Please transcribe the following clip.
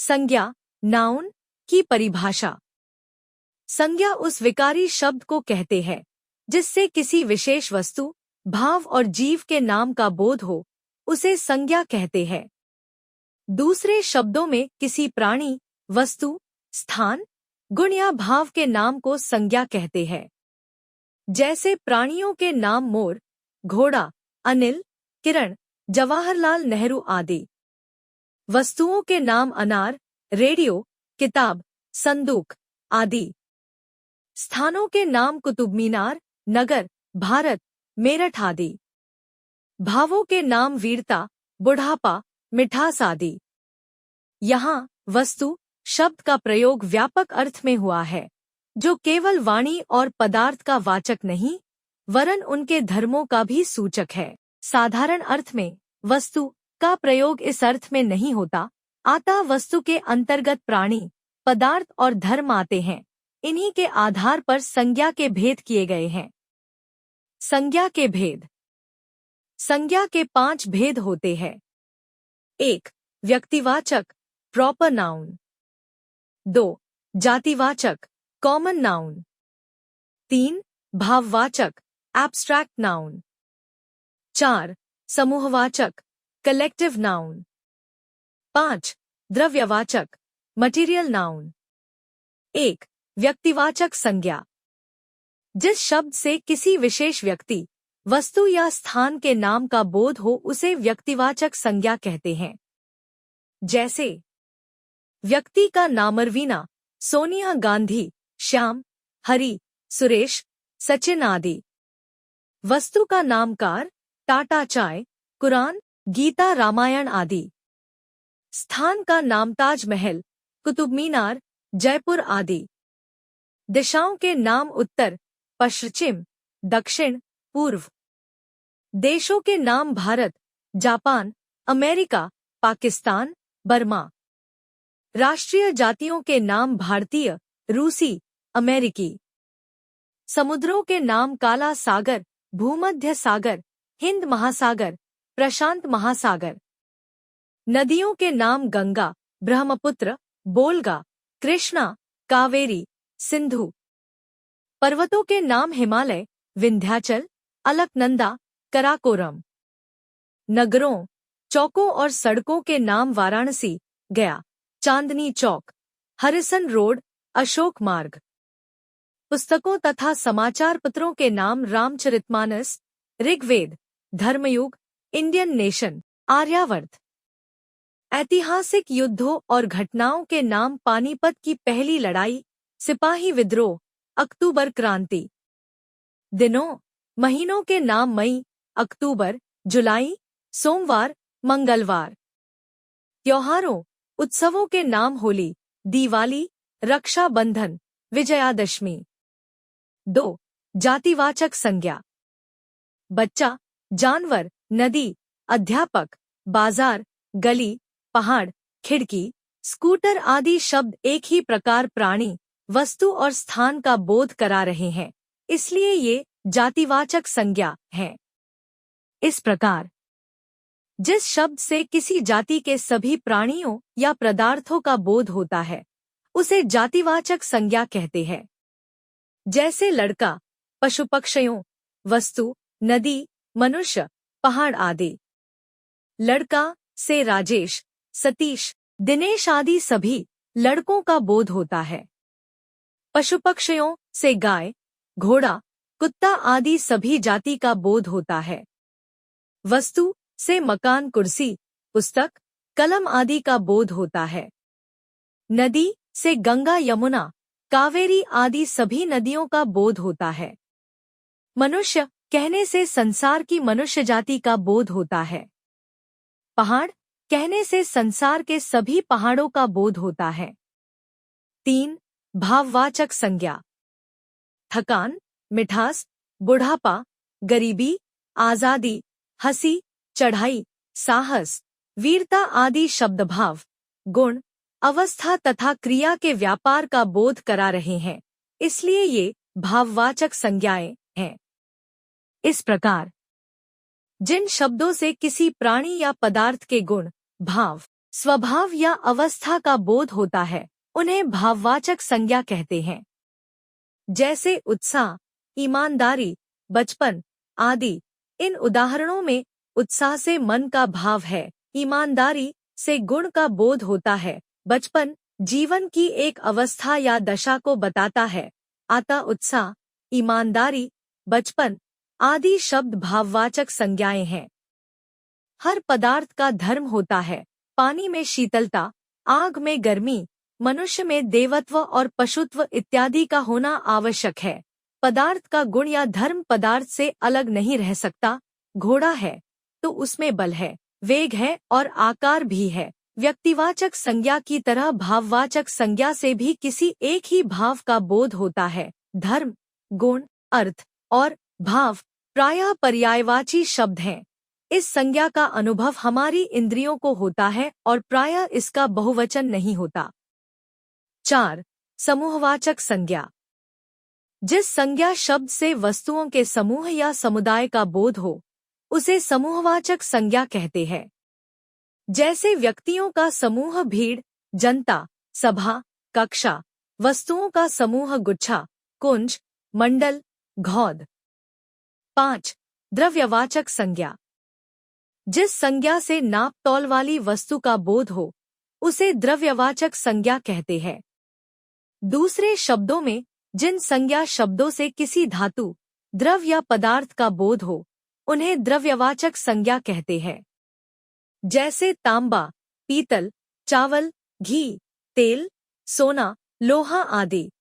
संज्ञा, नाउन की परिभाषा। संज्ञा उस विकारी शब्द को कहते हैं जिससे किसी विशेष वस्तु, भाव और जीव के नाम का बोध हो, उसे संज्ञा कहते हैं। दूसरे शब्दों में किसी प्राणी, वस्तु, स्थान, गुण या भाव के नाम को संज्ञा कहते हैं। जैसे प्राणियों के नाम मोर, घोड़ा, अनिल, किरण, जवाहरलाल नेहरू आदि। वस्तुओं के नाम अनार, रेडियो, किताब, संदूक आदि। स्थानों के नाम कुतुब मीनार, नगर, भारत, मेरठ आदि। भावों के नाम वीरता, बुढ़ापा, मिठास आदि। यहाँ वस्तु शब्द का प्रयोग व्यापक अर्थ में हुआ है, जो केवल वाणी और पदार्थ का वाचक नहीं, वरन उनके धर्मों का भी सूचक है। साधारण अर्थ में वस्तु का प्रयोग इस अर्थ में नहीं होता, अतः वस्तु के अंतर्गत प्राणी, पदार्थ और धर्म आते हैं। इन्हीं के आधार पर संज्ञा के भेद किए गए हैं। संज्ञा के भेद। संज्ञा के 5 भेद होते हैं। 1. व्यक्तिवाचक, प्रॉपर नाउन। 2. जातिवाचक, कॉमन नाउन। 3. भाववाचक, एब्स्ट्रैक्ट नाउन। 4. समूहवाचक, कलेक्टिव नाउन। 5. द्रव्यवाचक, मटीरियल नाउन। 1. व्यक्तिवाचक संज्ञा। जिस शब्द से किसी विशेष व्यक्ति, वस्तु या स्थान के नाम का बोध हो, उसे व्यक्तिवाचक संज्ञा कहते हैं। जैसे व्यक्ति का नामरवीना, सोनिया गांधी, श्याम, हरि, सुरेश, सचिन आदि। वस्तु का नामकार, टाटा चाय, कुरान, गीता, रामायण आदि। स्थान का नाम ताजमहल, कुतुब मीनार, जयपुर आदि। दिशाओं के नाम उत्तर, पश्चिम, दक्षिण, पूर्व। देशों के नाम Bharat, Japan, America, Pakistan, Burma. राष्ट्रीय जातियों के नाम भारतीय, रूसी, अमेरिकी। समुद्रों के नाम काला सागर, भूमध्य सागर, हिंद महासागर, प्रशांत महासागर। नदियों के नाम गंगा, ब्रह्मपुत्र, बोलगा, कृष्णा, कावेरी, सिंधु। पर्वतों के नाम हिमालय, विंध्याचल, अलकनंदा, कराकोरम। नगरों, चौकों और सड़कों के नाम वाराणसी, गया, चांदनी चौक, हरिसन रोड, अशोक मार्ग। पुस्तकों तथा समाचार पत्रों के नाम रामचरितमानस, ऋग्वेद, धर्मयुग, इंडियन नेशन, आर्यावर्त। ऐतिहासिक युद्धों और घटनाओं के नाम पानीपत की पहली लड़ाई, सिपाही विद्रोह, अक्टूबर क्रांति। दिनों, महीनों के नाम मई, अक्टूबर, जुलाई, सोमवार, मंगलवार। त्योहारों, उत्सवों के नाम होली, दिवाली, रक्षाबंधन, विजयादशमी। 2. जातिवाचक संज्ञा। बच्चा, जानवर, नदी, अध्यापक, बाजार, गली, पहाड़, खिड़की, स्कूटर आदि शब्द एक ही प्रकार प्राणी, वस्तु और स्थान का बोध करा रहे हैं, इसलिए ये जातिवाचक संज्ञा है। इस प्रकार जिस शब्द से किसी जाति के सभी प्राणियों या पदार्थों का बोध होता है, उसे जातिवाचक संज्ञा कहते हैं। जैसे लड़का, पशु पक्षियों, वस्तु, नदी, मनुष्य, पहाड़ आदि। लड़का से राजेश, सतीश, दिनेश आदि सभी लड़कों का बोध होता है। पशु पक्षियों से गाय, घोड़ा, कुत्ता आदि सभी जाति का बोध होता है। वस्तु से मकान, कुर्सी, पुस्तक, कलम आदि का बोध होता है। नदी से गंगा, यमुना, कावेरी आदि सभी नदियों का बोध होता है। मनुष्य कहने से संसार की मनुष्य जाति का बोध होता है। पहाड़ कहने से संसार के सभी पहाड़ों का बोध होता है। 3. भाववाचक संज्ञा। थकान, मिठास, बुढ़ापा, गरीबी, आजादी, हंसी, चढ़ाई, साहस, वीरता आदि शब्दभाव, गुण, अवस्था तथा क्रिया के व्यापार का बोध करा रहे हैं, इसलिए ये भाववाचक संज्ञाएं हैं। इस प्रकार जिन शब्दों से किसी प्राणी या पदार्थ के गुण, भाव, स्वभाव या अवस्था का बोध होता है, उन्हें भाववाचक संज्ञा कहते हैं। जैसे उत्साह, ईमानदारी, बचपन आदि। इन उदाहरणों में उत्साह से मन का भाव है, ईमानदारी से गुण का बोध होता है, बचपन जीवन की एक अवस्था या दशा को बताता है। अतः उत्साह, ईमानदारी, बचपन आदि शब्द भाववाचक संज्ञाएं हैं। हर पदार्थ का धर्म होता है। पानी में शीतलता, आग में गर्मी, मनुष्य में देवत्व और पशुत्व इत्यादि का होना आवश्यक है। पदार्थ का गुण या धर्म पदार्थ से अलग नहीं रह सकता। घोड़ा है तो उसमें बल है, वेग है और आकार भी है। व्यक्तिवाचक संज्ञा की तरह भाववाचक संज्ञा से भी किसी एक ही भाव का बोध होता है। धर्म, गुण, अर्थ और भाव प्रायः पर्यायवाची शब्द हैं। इस संज्ञा का अनुभव हमारी इंद्रियों को होता है और प्रायः इसका बहुवचन नहीं होता। 4. समूहवाचक संज्ञा। जिस संज्ञा शब्द से वस्तुओं के समूह या समुदाय का बोध हो, उसे समूहवाचक संज्ञा कहते हैं। जैसे व्यक्तियों का समूह भीड़, जनता, सभा, कक्षा, वस्तुओं का समूह गुच्छा, कुंज, मंडल, घौद। 5. द्रव्यवाचक संज्ञा। जिस संज्ञा से नाप तौल वाली वस्तु का बोध हो, उसे द्रव्यवाचक संज्ञा कहते हैं। दूसरे शब्दों में, जिन संज्ञा शब्दों से किसी धातु, द्रव या पदार्थ का बोध हो, उन्हें द्रव्यवाचक संज्ञा कहते हैं। जैसे तांबा, पीतल, चावल, घी, तेल, सोना, लोहा आदि।